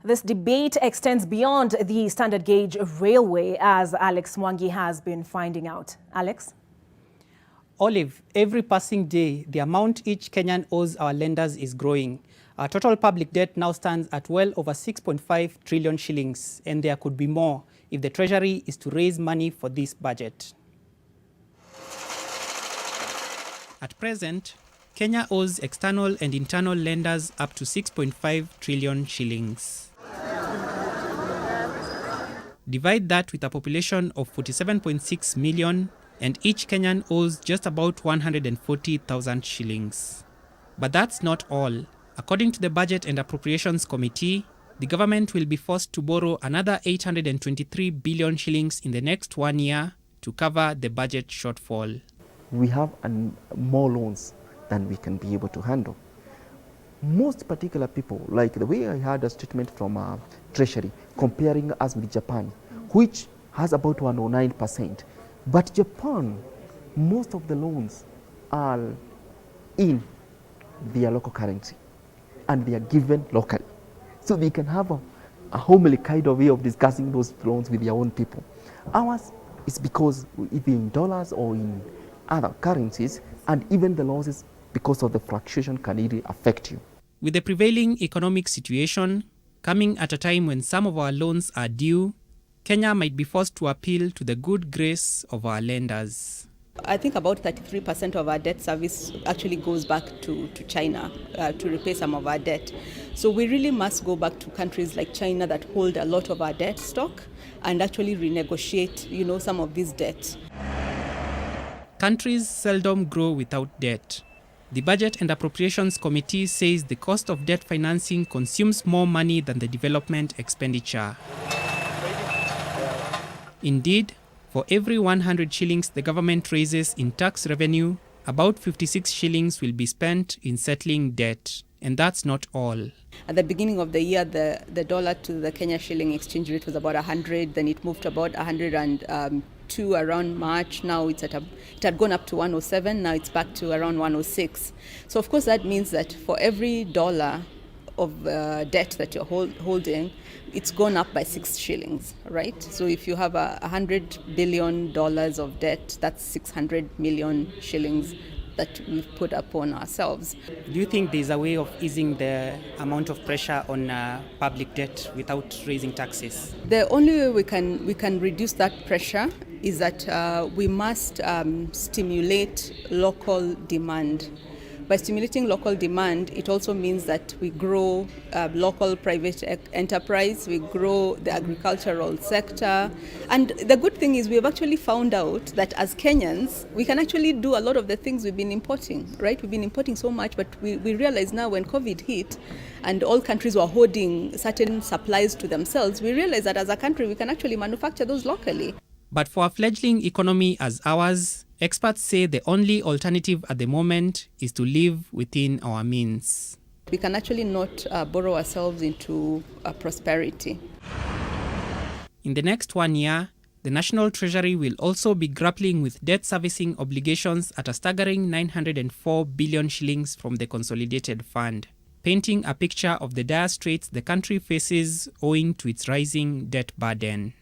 This debate extends beyond the standard gauge railway, as Alex Mwangi has been finding out. Alex? Olive, every passing day, the amount each Kenyan owes our lenders is growing. Our total public debt now stands at well over 6.5 trillion shillings, and there could be more if the Treasury is to raise money for this budget. At present, Kenya owes external and internal lenders up to 6.5 trillion shillings. Divide that with a population of 47.6 million, and each Kenyan owes just about 140,000 shillings. But that's not all. According to the Budget and Appropriations Committee, the government will be forced to borrow another 823 billion shillings in the next 1 year to cover the budget shortfall. We have more loans than we can be able to handle. Most particular people, like the way I had a statement from Treasury comparing us with Japan, which has about 109%. But Japan, most of the loans are in their local currency and they are given locally. So they can have a homely kind of way of discussing those loans with their own people. Ours is because either in dollars or in other currencies, and even the losses because of the fluctuation can really affect you. With the prevailing economic situation coming at a time when some of our loans are due, Kenya might be forced to appeal to the good grace of our lenders. I think about 33% of our debt service actually goes back to China to repay some of our debt. So we really must go back to countries like China that hold a lot of our debt stock and actually renegotiate, some of this debt. Countries seldom grow without debt. The Budget and Appropriations Committee says the cost of debt financing consumes more money than the development expenditure. Indeed, for every 100 shillings the government raises in tax revenue, about 56 shillings will be spent in settling debt. And that's not all. At the beginning of the year, the dollar to the Kenya shilling exchange rate was about 100, then it moved to about 102 around March. Now it had gone up to 107, now it's back to around 106. So of course that means that for every dollar of debt that you're holding, it's gone up by 6 shillings, right? So if you have $100 billion of debt, that's 600 million shillings that we've put upon ourselves. Do you think there's a way of easing the amount of pressure on public debt without raising taxes? The only way we can reduce that pressure is that we must stimulate local demand. By stimulating local demand, it also means that we grow local private enterprise, we grow the agricultural sector. And the good thing is we've actually found out that as Kenyans, we can actually do a lot of the things we've been importing, right? We've been importing so much, but we realize now when COVID hit and all countries were hoarding certain supplies to themselves, we realize that as a country, we can actually manufacture those locally. But for a fledgling economy as ours, experts say the only alternative at the moment is to live within our means. We can actually not borrow ourselves into prosperity. In the next 1 year, the National Treasury will also be grappling with debt servicing obligations at a staggering 904 billion shillings from the Consolidated Fund, painting a picture of the dire straits the country faces owing to its rising debt burden.